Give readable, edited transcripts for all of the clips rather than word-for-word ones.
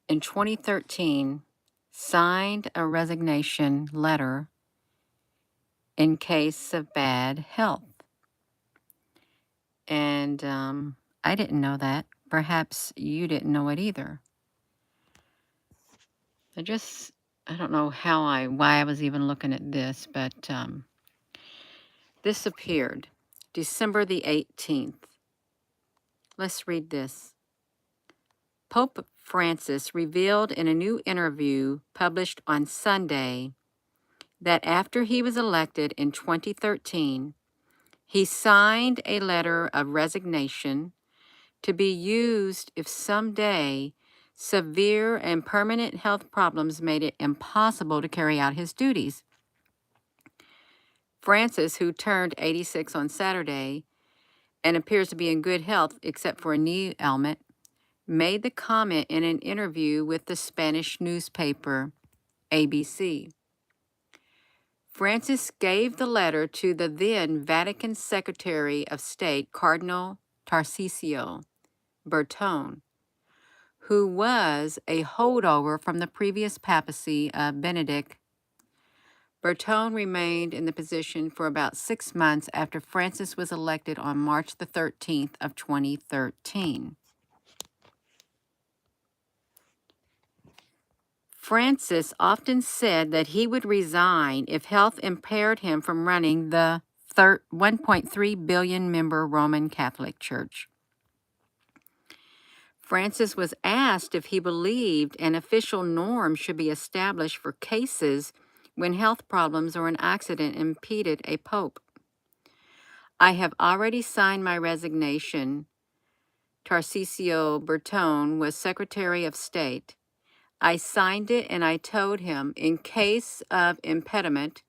in 2013 signed a resignation letter in case of bad health. And I didn't know that. Perhaps you didn't know it either. I don't know why I was even looking at this, but this appeared December the 18th. Let's read this. Pope Francis revealed in a new interview published on Sunday that after he was elected in 2013, he signed a letter of resignation to be used if someday severe and permanent health problems made it impossible to carry out his duties. Francis, who turned 86 on Saturday and appears to be in good health except for a knee ailment, made the comment in an interview with the Spanish newspaper ABC. Francis gave the letter to the then Vatican Secretary of State, Cardinal Tarcisio Bertone, who was a holdover from the previous papacy of Benedict. Bertone remained in the position for about 6 months after Francis was elected on March the 13th of 2013. Francis often said that he would resign if health impaired him from running the 1.3 billion member Roman Catholic Church. Francis was asked if he believed an official norm should be established for cases when health problems or an accident impeded a pope. I have already signed my resignation. Tarcisio Bertone was Secretary of State. I signed it and I told him, in case of impediment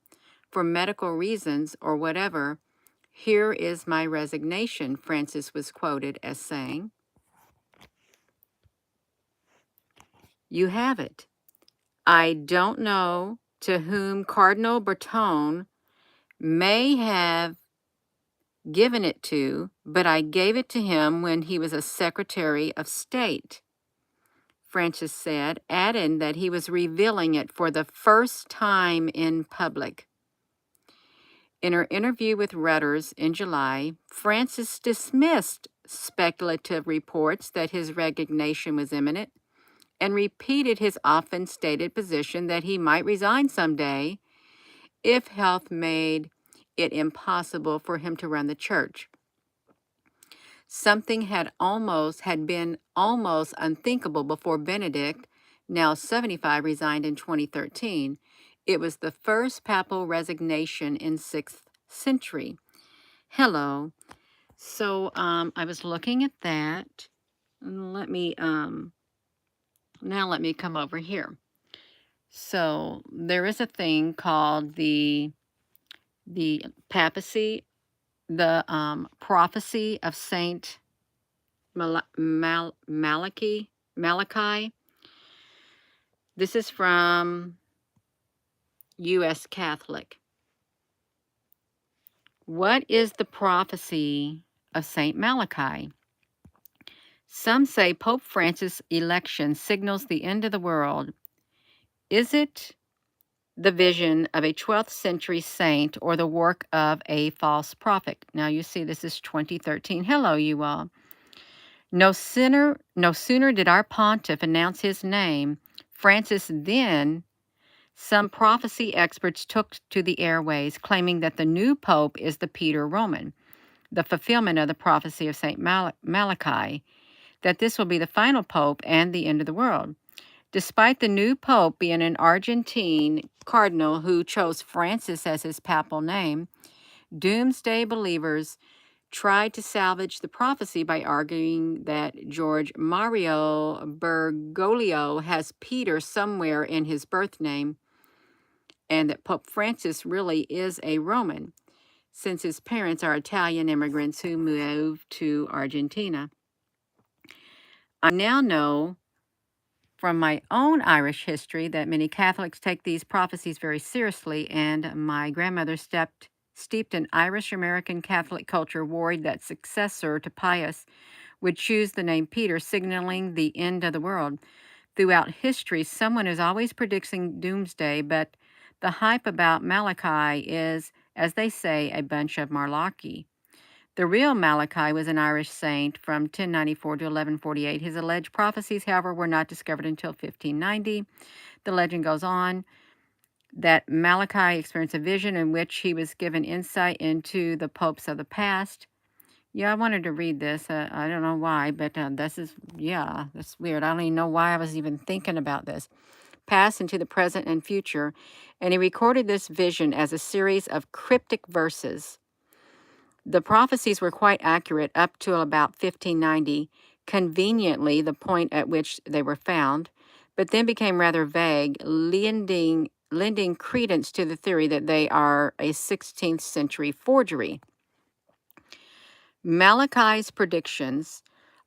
for medical reasons or whatever, here is my resignation, Francis was quoted as saying. You have it. I don't know to whom Cardinal Bertone may have given it to, but I gave it to him when he was a Secretary of State, Francis said, adding that he was revealing it for the first time in public. In her interview with Reuters in July, Francis dismissed speculative reports that his resignation was imminent and repeated his often stated position that he might resign someday if health made it impossible for him to run the church. Something had been almost unthinkable before Benedict, now 75, resigned in 2013. It was the first papal resignation in 6th century. Hello. So I was looking at that. Let me come over here. So there is a thing called the papacy, the prophecy of Saint Malachi. This is from U.S. Catholic. What is the prophecy of Saint Malachi? Some say Pope Francis' election signals the end of the world. Is it the vision of a 12th century saint or the work of a false prophet? Now you see this is 2013. Hello, you all. No sooner did our pontiff announce his name, Francis, then some prophecy experts took to the airways, claiming that the new pope is the Peter Roman, the fulfillment of the prophecy of Saint Malachi, that this will be the final pope and the end of the world. Despite the new pope being an Argentine cardinal who chose Francis as his papal name, doomsday believers tried to salvage the prophecy by arguing that George Mario Bergoglio has Peter somewhere in his birth name, and that Pope Francis really is a Roman, since his parents are Italian immigrants who moved to Argentina. I now know from my own Irish history that many Catholics take these prophecies very seriously, and my grandmother, steeped in Irish-American Catholic culture, worried that successor to Pius would choose the name Peter, signaling the end of the world. Throughout history, someone is always predicting doomsday, but the hype about Malachi is, as they say, a bunch of malarkey. The real Malachi was an Irish saint from 1094 to 1148. His alleged prophecies, however, were not discovered until 1590. The legend goes on that Malachi experienced a vision in which he was given insight into the popes of the past. Yeah, I wanted to read this. I don't know why, but that's weird. I don't even know why I was even thinking about this. Past into the present and future. And he recorded this vision as a series of cryptic verses. The prophecies were quite accurate up to about 1590, conveniently the point at which they were found, but then became rather vague, lending credence to the theory that they are a 16th century forgery. Malachi's predictions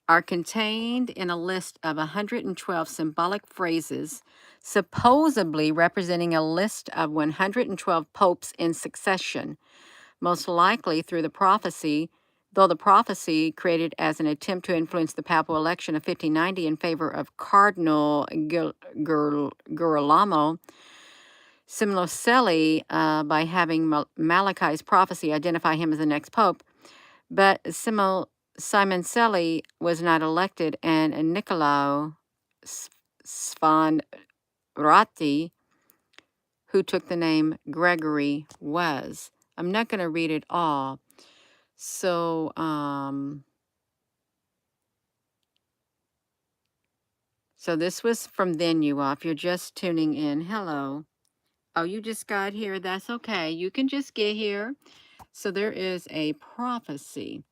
are contained in a list of 112 symbolic phrases, supposedly representing a list of 112 popes in succession, most likely through the prophecy, though the prophecy created as an attempt to influence the papal election of 1590 in favor of Cardinal Girolamo Simocelli by having Malachi's prophecy identify him as the next pope. But Simoncelli was not elected, and Niccolò Sfondrati, who took the name Gregory, was. I'm not going to read it all. So, so this was from then, you all. If you're just tuning in, hello. Oh, you just got here. That's okay. You can just get here. So there is a prophecy.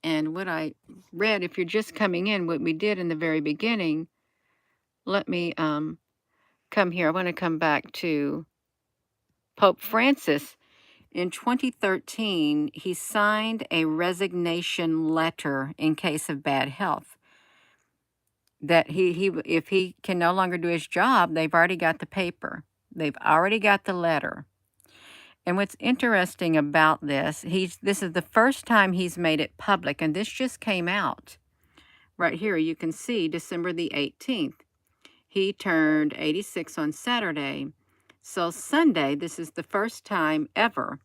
And what I read, if you're just coming in, what we did in the very beginning, let me come here. I want to come back to Pope Francis. In 2013, he signed a resignation letter in case of bad health. That he if he can no longer do his job, they've already got the paper. They've already got the letter. And what's interesting about this, this is the first time he's made it public, and this just came out. Right here, you can see December the 18th. He turned 86 on Saturday. So Sunday, this is the first time ever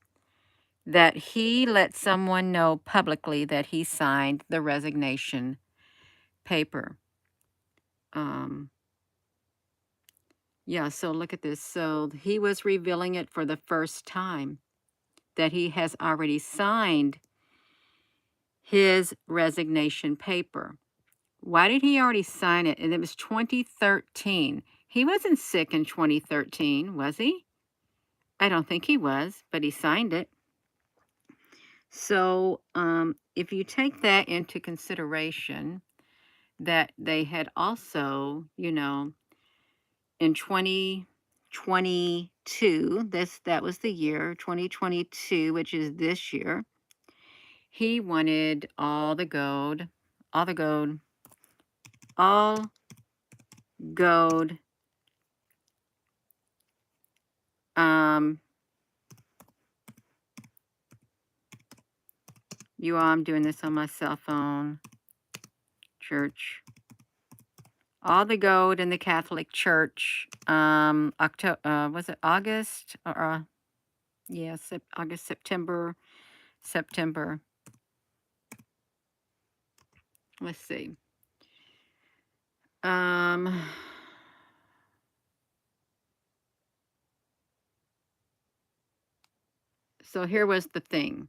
that he let someone know publicly that he signed the resignation paper. Yeah, so look at this. So he was revealing it for the first time that he has already signed his resignation paper. Why did he already sign it? And it was 2013. He wasn't sick in 2013, was he? I don't think he was, but he signed it. So if you take that into consideration, that they had also, in 2022, that was the year, 2022, which is this year, he wanted all gold, I'm doing this on my cell phone, church. All the gold in the Catholic Church, was it August? Yes, August, September. Let's see. So here was the thing.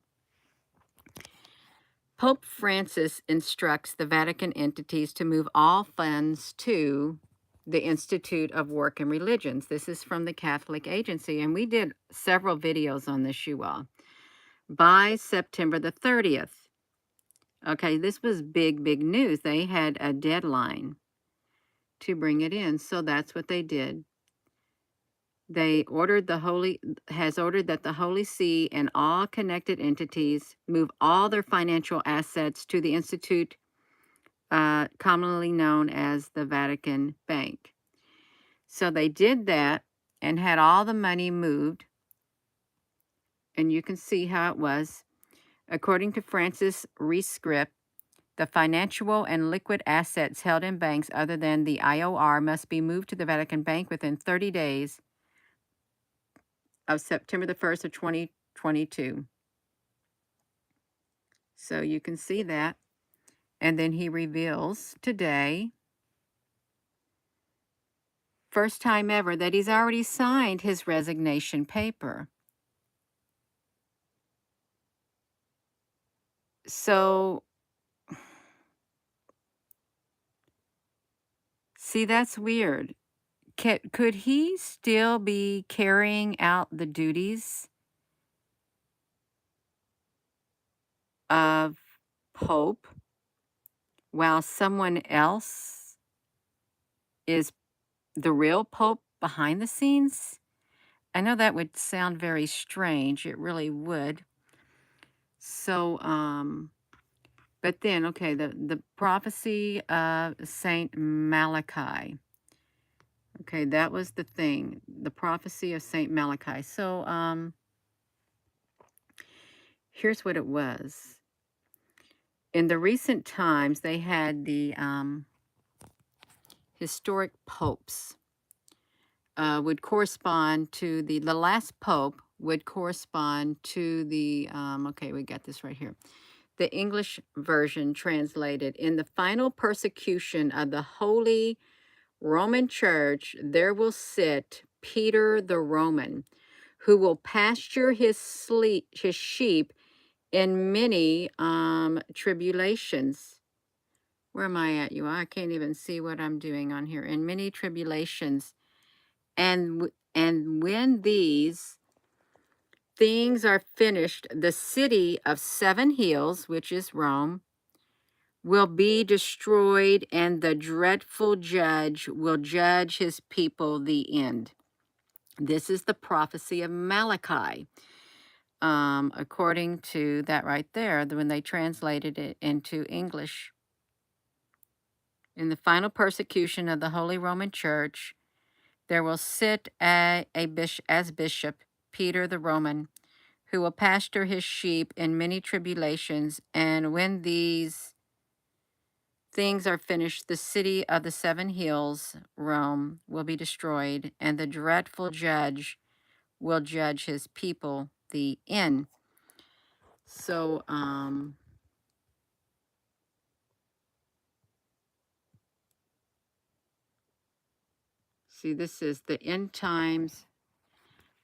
Pope Francis instructs the Vatican entities to move all funds to the Institute of Work and Religions. This is from the Catholic Agency, and we did several videos on this, you all, by September the 30th. Okay, this was big news. They had a deadline to bring it in, so that's what they did. They ordered that the Holy See and all connected entities move all their financial assets to the Institute, commonly known as the Vatican Bank. So they did that and had all the money moved. And you can see how it was. According to Francis Rescript, The financial and liquid assets held in banks other than the IOR must be moved to the Vatican Bank within 30 days of September the 1st of 2022. So you can see that. And then he reveals today, first time ever, that he's already signed his resignation paper. So, see, that's weird. Could he still be carrying out the duties of Pope while someone else is the real Pope behind the scenes? I know that would sound very strange. It really would. So, but then, okay, the prophecy of Saint Malachi. Okay, that was the thing, the prophecy of Saint Malachi. So, here's what it was. In the recent times, they had the historic popes would correspond to the last pope would correspond to the, okay, we got this right here. The English version translated, in the final persecution of the Holy Roman Church, there will sit Peter the Roman, who will pasture his sheep in many tribulations. Where am I at, you? I can't even see what I'm doing on here. In many tribulations. And when these things are finished, the city of 7 hills, which is Rome, will be destroyed, and the dreadful judge will judge his people the end. This is the prophecy of Malachi. According to that right there, when they translated it into English. In the final persecution of the Holy Roman Church, there will sit as bishop Peter the Roman, who will pasture his sheep in many tribulations, and when these things are finished, the city of the 7 hills, Rome, will be destroyed, and the dreadful judge will judge his people, the end. So, see, this is the end times.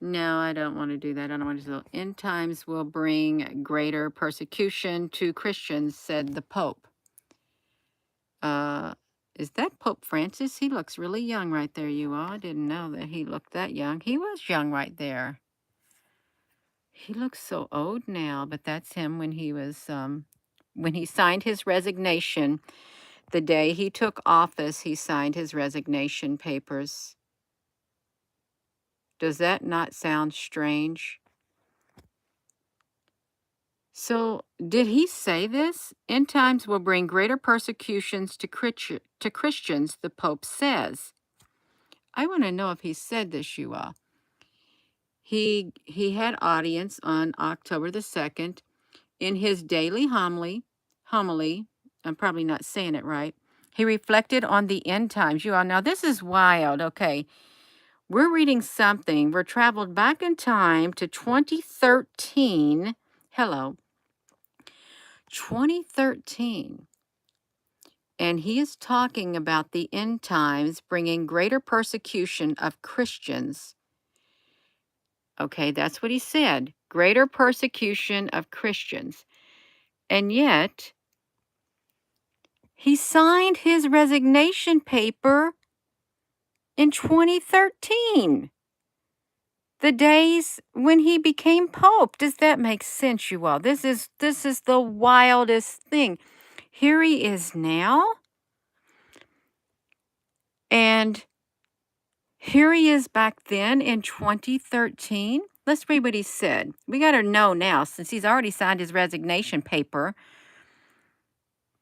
No, I don't want to do that. I don't want to do that. End times will bring greater persecution to Christians, said the Pope. Is that Pope Francis? He looks really young right there, you all. I didn't know that he looked that young. He was young right there. He looks so old now, but that's him when he was, when he signed his resignation. The day he took office, he signed his resignation papers. Does that not sound strange? So, did he say this? End times will bring greater persecutions to Christians, the Pope says. I want to know if he said this, you all. He had audience on October the 2nd. In his daily homily, I'm probably not saying it right, he reflected on the end times. You all, now this is wild, okay. We're reading something. We're traveled back in time to 2013. Hello. 2013. And he is talking about the end times bringing greater persecution of Christians. Okay, that's what he said. Greater persecution of Christians. And yet, he signed his resignation paper in 2013. The days when he became Pope. Does that make sense, you all? This is the wildest thing. Here he is now. And here he is back then in 2013. Let's read what he said. We got to know now, since he's already signed his resignation paper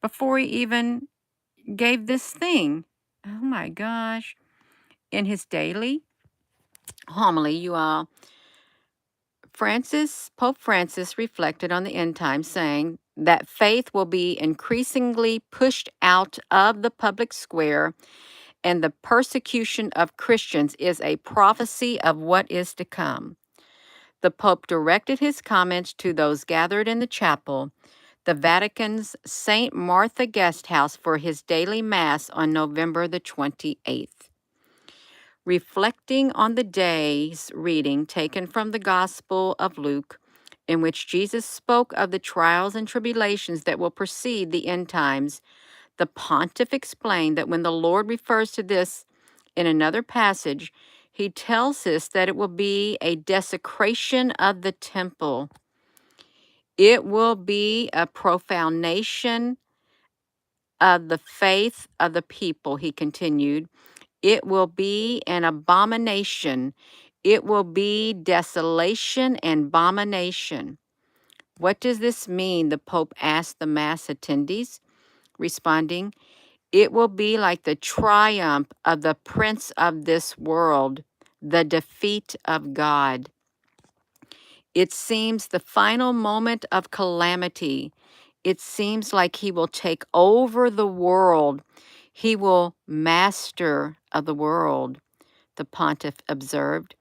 before he even gave this thing. Oh my gosh. In his daily homily, you all, Pope Francis reflected on the end times, saying that faith will be increasingly pushed out of the public square, and the persecution of Christians is a prophecy of what is to come. The Pope directed his comments to those gathered in the chapel, the Vatican's Saint Martha guest house, for his daily Mass on November the 28th. Reflecting on the day's reading taken from the Gospel of Luke, in which Jesus spoke of the trials and tribulations that will precede the end times, the pontiff explained that when the Lord refers to this in another passage, he tells us that it will be a desecration of the temple. It will be a profanation of the faith of the people, he continued. It will be an abomination. It will be desolation and abomination. What does this mean? The Pope asked the Mass attendees, responding, it will be like the triumph of the prince of this world, the defeat of God. It seems the final moment of calamity. It seems like he will take over the world. He will master of the world, the pontiff observed,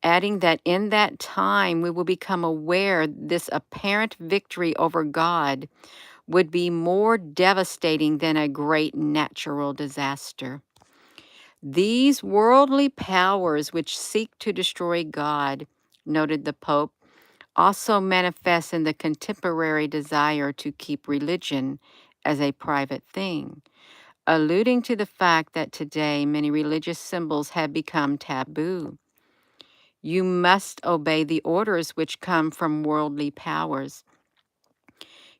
adding that in that time we will become aware this apparent victory over God would be more devastating than a great natural disaster. These worldly powers which seek to destroy God, noted the Pope, also manifest in the contemporary desire to keep religion as a private thing, alluding to the fact that today many religious symbols have become taboo. You must obey the orders which come from worldly powers.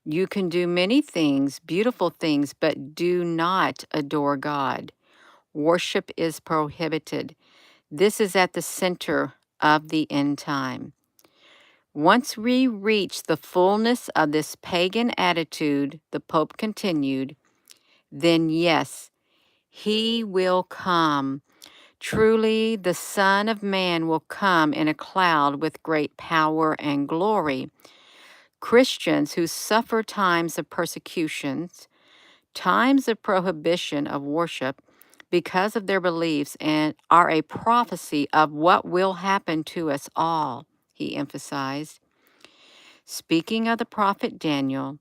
You can do many things, beautiful things, but do not adore God. Worship is prohibited. This is at the center of the end time. Once we reach the fullness of this pagan attitude, the Pope continued, then yes, he will come. Truly, the Son of Man will come in a cloud with great power and glory. Christians who suffer times of persecutions, times of prohibition of worship because of their beliefs, and are a prophecy of what will happen to us all, he emphasized. Speaking of the prophet Daniel,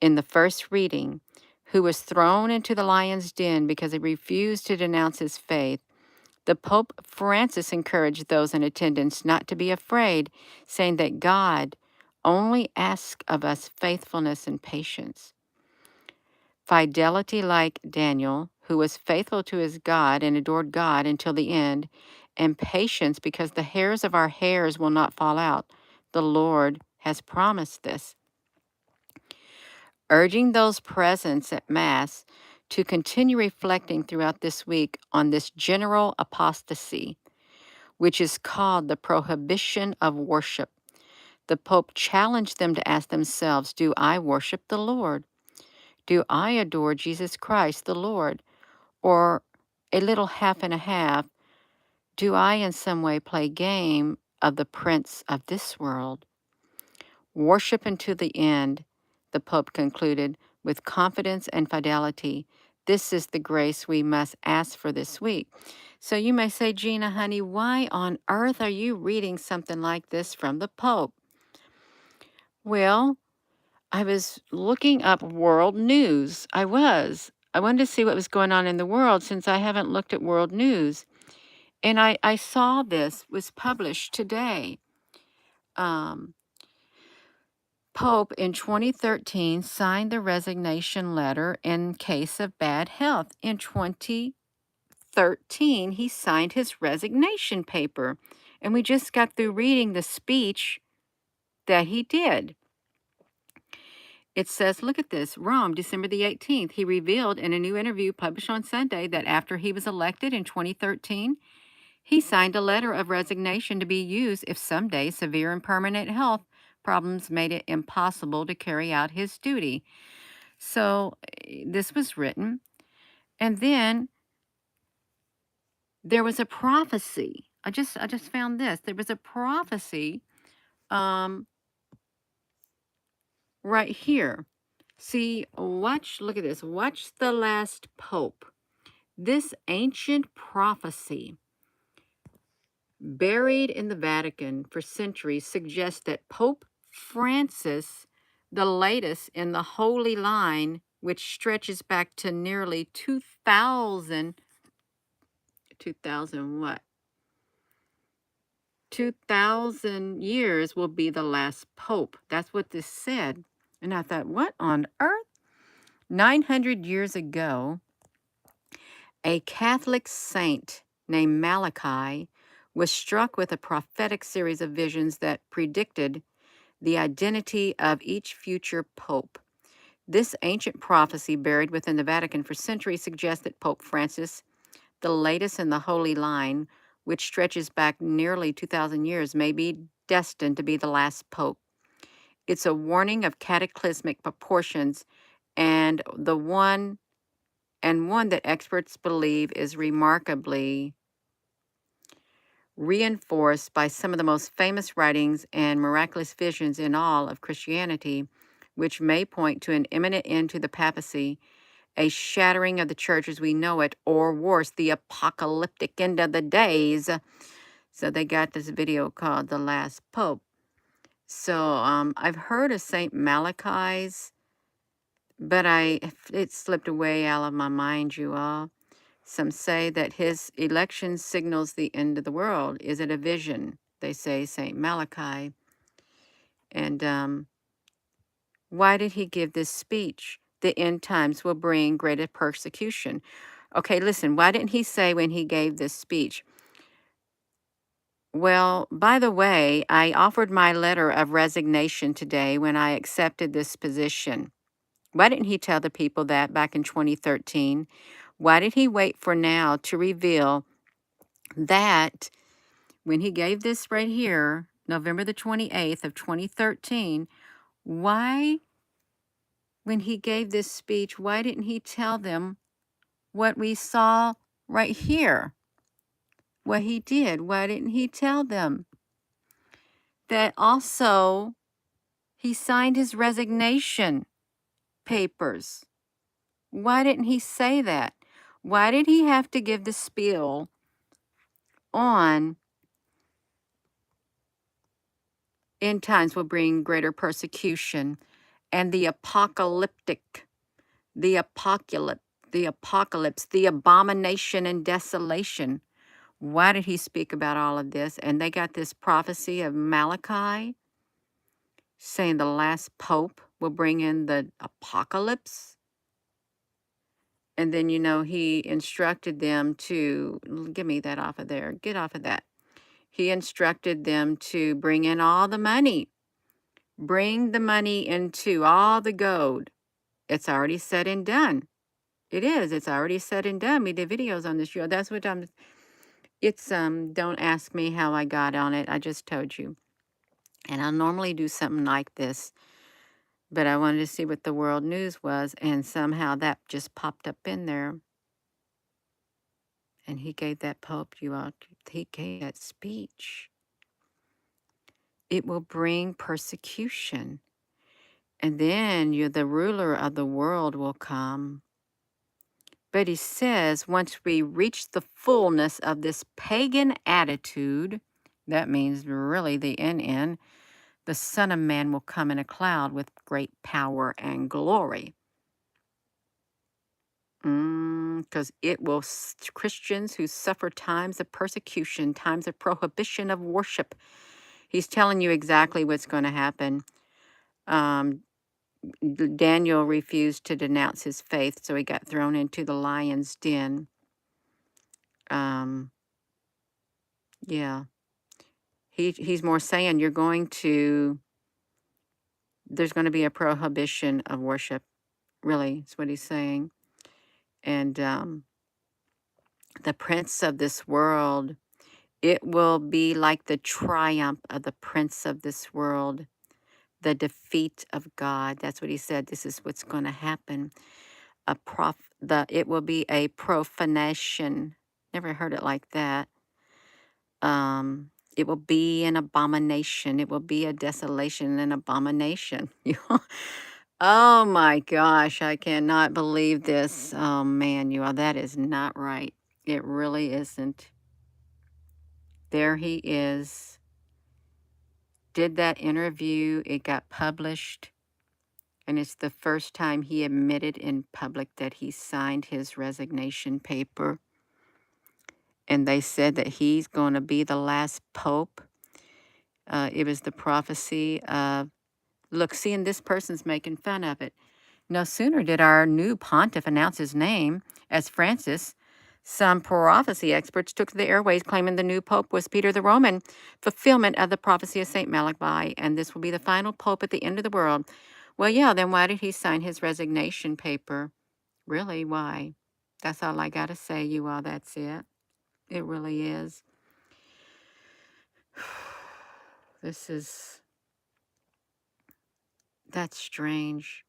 in the first reading, who was thrown into the lion's den because he refused to denounce his faith, the Pope Francis encouraged those in attendance not to be afraid, saying that God only asks of us faithfulness and patience. Fidelity like Daniel, who was faithful to his God and adored God until the end, and patience because the hairs of our hairs will not fall out. The Lord has promised this. Urging those present at Mass to continue reflecting throughout this week on this general apostasy, which is called the prohibition of worship. The Pope challenged them to ask themselves, do I worship the Lord? Do I adore Jesus Christ, the Lord? Or a little half and a half, do I in some way play game of the prince of this world? Worship unto the end, the Pope concluded, with confidence and fidelity. This is the grace we must ask for this week. So you may say, Gina, honey, why on earth are you reading something like this from the Pope? Well, I was looking up world news. I wanted to see what was going on in the world since I haven't looked at world news. And I saw this was published today. Pope in 2013 signed the resignation letter in case of bad health. In 2013, he signed his resignation paper. And we just got through reading the speech that he did. It says, look at this, Rome, December the 18th. He revealed in a new interview published on Sunday that after he was elected in 2013, he signed a letter of resignation to be used if someday severe and permanent health problems made it impossible to carry out his duty. So this was written. And then there was a prophecy. I just found this. There was a prophecy Um, right here. See, look at this. Watch the last pope. This ancient prophecy, buried in the Vatican for centuries, suggests that Pope Francis, the latest in the Holy Line, which stretches back to nearly 2000 what? 2000 years, will be the last pope. That's what this said. And I thought, what on earth? 900 years ago, a Catholic saint named Malachi was struck with a prophetic series of visions that predicted the identity of each future pope. This ancient prophecy, buried within the Vatican for centuries, suggests that Pope Francis, the latest in the Holy Line, which stretches back nearly 2,000 years, may be destined to be the last pope. It's a warning of cataclysmic proportions and one that experts believe is remarkably reinforced by some of the most famous writings and miraculous visions in all of Christianity, which may point to an imminent end to the papacy, a shattering of the church as we know it, or worse, the apocalyptic end of the days. So they got this video called The Last Pope. So I've heard of Saint Malachi's, but it slipped away out of my mind, you all. Some say that his election signals the end of the world. Is it a vision? They say Saint Malachi. And why did he give this speech? The end times will bring greater persecution. Okay, listen, why didn't he say when he gave this speech? Well, by the way, I offered my letter of resignation today when I accepted this position. Why didn't he tell the people that back in 2013? Why did he wait for now to reveal that when he gave this right here, November the 28th of 2013, why, when he gave this speech, why didn't he tell them what we saw right here? What he did, why didn't he tell them that also he signed his resignation papers? Why didn't he say that? Why did he have to give the spiel on end times will bring greater persecution and the apocalyptic, the apocalypse, the abomination and desolation? Why did he speak about all of this? And they got this prophecy of Malachi saying the last pope will bring in the apocalypse. And then, he instructed them to, get me that off of there, get off of that. He instructed them to bring in all the money, bring the money into all the gold. It's already said and done. It is. It's already said and done. We did videos on this show. That's what don't ask me how I got on it. I just told you. And I normally do something like this, but I wanted to see what the world news was, and somehow that just popped up in there. And he gave that Pope, he gave that speech. It will bring persecution. And then the ruler of the world will come. But he says, once we reach the fullness of this pagan attitude, that means really the end, the Son of Man will come in a cloud with great power and glory. Because it will, Christians who suffer times of persecution, times of prohibition of worship. He's telling you exactly what's going to happen. Daniel refused to denounce his faith, so he got thrown into the lion's den. Yeah. He's more saying there's going to be a prohibition of worship. Really, is what he's saying. And the prince of this world, it will be like the triumph of the prince of this world, the defeat of God. That's what he said. This is what's going to happen. It will be a profanation. Never heard it like that. It will be an abomination. It will be a desolation and abomination. Oh my gosh, I cannot believe this. Oh man, you all, that is not right. It really isn't. There he is. Did that interview, it got published, and it's the first time he admitted in public that he signed his resignation paper. And they said that he's going to be the last pope. It was the prophecy of, look, seeing this person's making fun of it. No sooner did our new pontiff announce his name as Francis, some prophecy experts took to the airways claiming the new pope was Peter the Roman, fulfillment of the prophecy of Saint Malachi, and this will be the final pope at the end of the world. Well, yeah, then why did he sign his resignation paper? Really, why? That's all I got to say, you all. That's it. It really is. That's strange.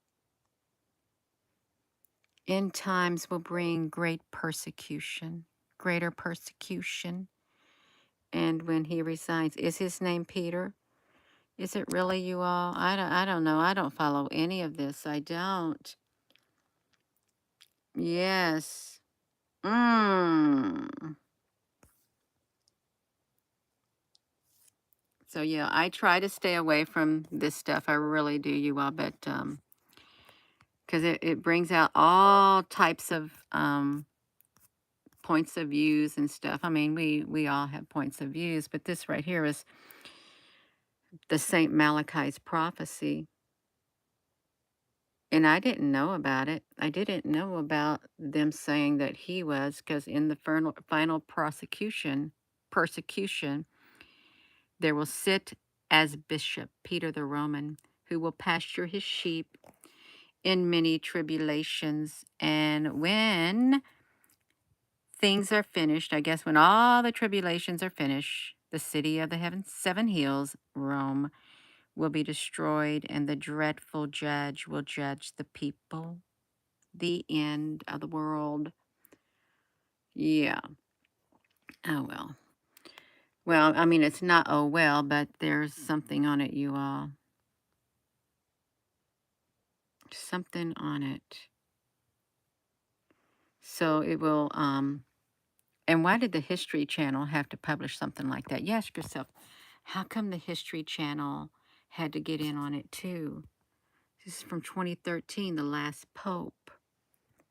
End times will bring great persecution, greater persecution. And when he resigns, is his name Peter? Is it really, you all? I don't know. I don't follow any of this. I don't. Yes. So yeah, I try to stay away from this stuff. I really do, you all, but because it brings out all types of points of views and stuff. I mean, we all have points of views, but this right here is the Saint Malachi's prophecy. And I didn't know about it. I didn't know about them saying that he was, because in the final persecution, there will sit as bishop Peter the Roman, who will pasture his sheep in many tribulations. And when things are finished, I guess when all the tribulations are finished, the city of the seven hills, Rome, will be destroyed, and the dreadful judge will judge the people. The end of the world. Yeah. Oh, well. Well, I mean, it's not oh, well, but there's something on it, you all. Something on it. So it will, and why did the History Channel have to publish something like that? You ask yourself, how come the History Channel had to get in on it too? This is from 2013, the last pope.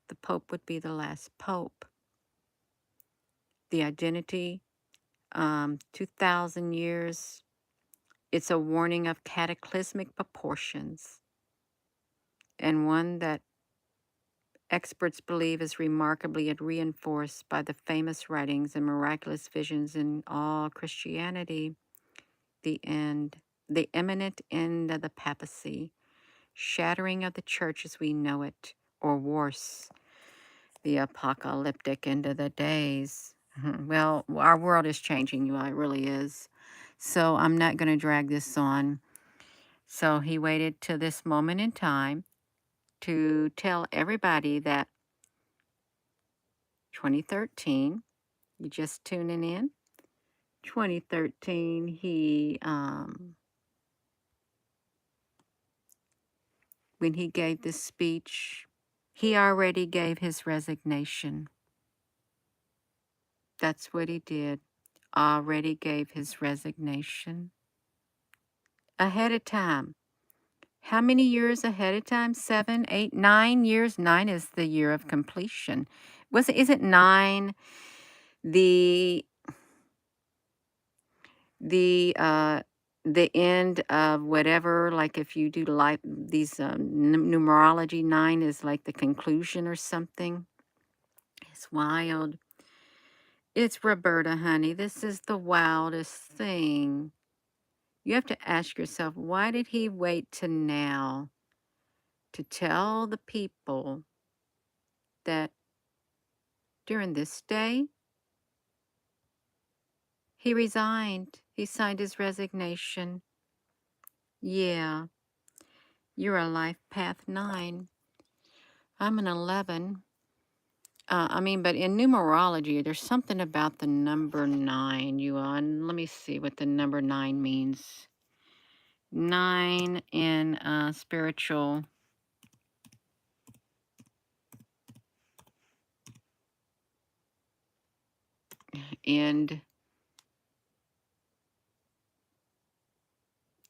The pope would be the last pope. The identity, 2,000 years. It's a warning of cataclysmic proportions, and one that experts believe is remarkably reinforced by the famous writings and miraculous visions in all Christianity. The end, the imminent end of the papacy, shattering of the church as we know it, or worse, the apocalyptic end of the days. Well, our world is changing, you all. It really is. So I'm not going to drag this on. So he waited till this moment in time to tell everybody that 2013, you just tuning in, 2013, when he gave this speech, he already gave his resignation. That's what he did. Already gave his resignation. Ahead of time. How many years ahead of time? 7, 8, 9 years? 9 is the year of completion. Is it 9? The the uh the end of whatever, like if you do like these numerology, 9 is like the conclusion or something. It's wild. It's Roberta, honey. This is the wildest thing. You have to ask yourself, why did he wait to now to tell the people that during this day he resigned? He signed his resignation. Yeah, you're a life path 9. I'm an 11. I mean, but in numerology, there's something about the number 9, you all. And let me see what the number 9 means. 9 in spiritual. And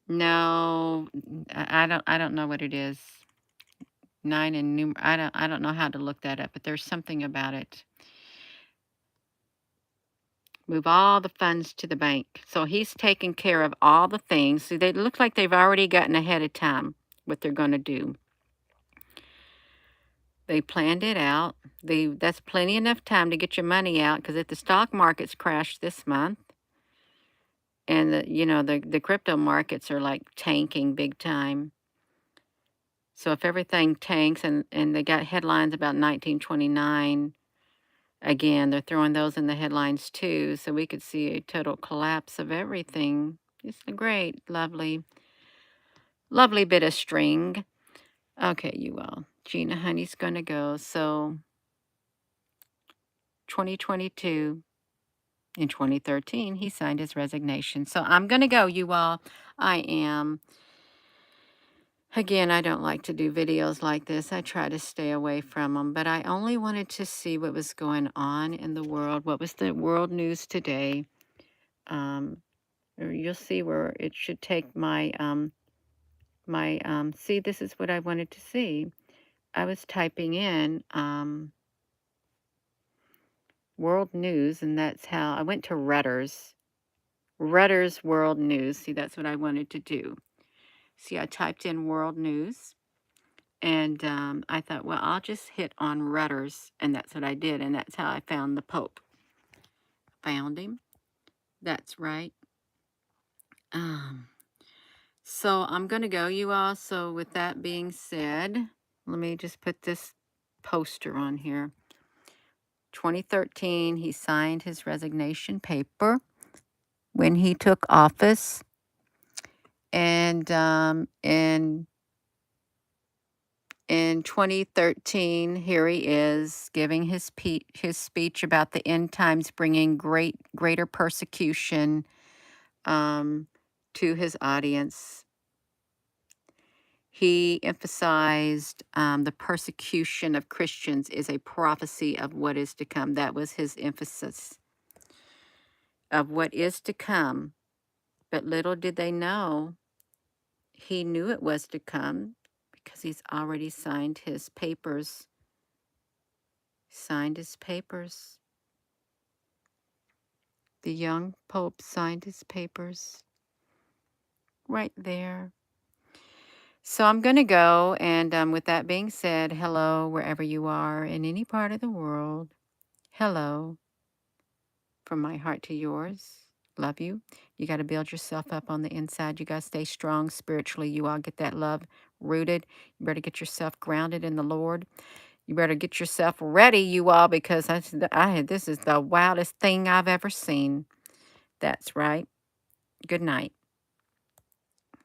no, I don't know what it is. 9 in I don't know how to look that up, but there's something about it. Move all the funds to the bank. So he's taking care of all the things. See, they look like they've already gotten ahead of time what they're going to do. They planned it out. That's plenty enough time to get your money out, because if the stock markets crashed this month and the crypto markets are like tanking big time. So if everything tanks and they got headlines about 1929, again, they're throwing those in the headlines too. So we could see a total collapse of everything. It's a great, lovely, lovely bit of string. Okay, you all. Gina Honey's going to go. So 2022. In 2013, he signed his resignation. So I'm going to go, you all. I am. Again, I don't like to do videos like this. I try to stay away from them. But I only wanted to see what was going on in the world. What was the world news today? Or you'll see where it should take my, see, this is what I wanted to see. I was typing in world news, and that's how I went to Rutter's World News. See, that's what I wanted to do. See, I typed in world news, and I thought, well, I'll just hit on Rutter's, and that's what I did, and that's how I found the Pope. Found him. That's right. So I'm going to go, you all. So with that being said, let me just put this poster on here. 2013, he signed his resignation paper when he took office. And in 2013, here he is giving his speech about the end times bringing greater persecution to his audience. He emphasized the persecution of Christians is a prophecy of what is to come. That was his emphasis of what is to come. But little did they know, he knew it was to come because he's already signed his papers. Signed his papers. The young Pope signed his papers right there. So I'm going to go, and with that being said, hello, wherever you are in any part of the world. Hello, from my heart to yours. Love you. You got to build yourself up on the inside. You got to stay strong spiritually. You all get that love rooted. You better get yourself grounded in the Lord. You better get yourself ready, you all, because this is the wildest thing I've ever seen. That's right. Good night.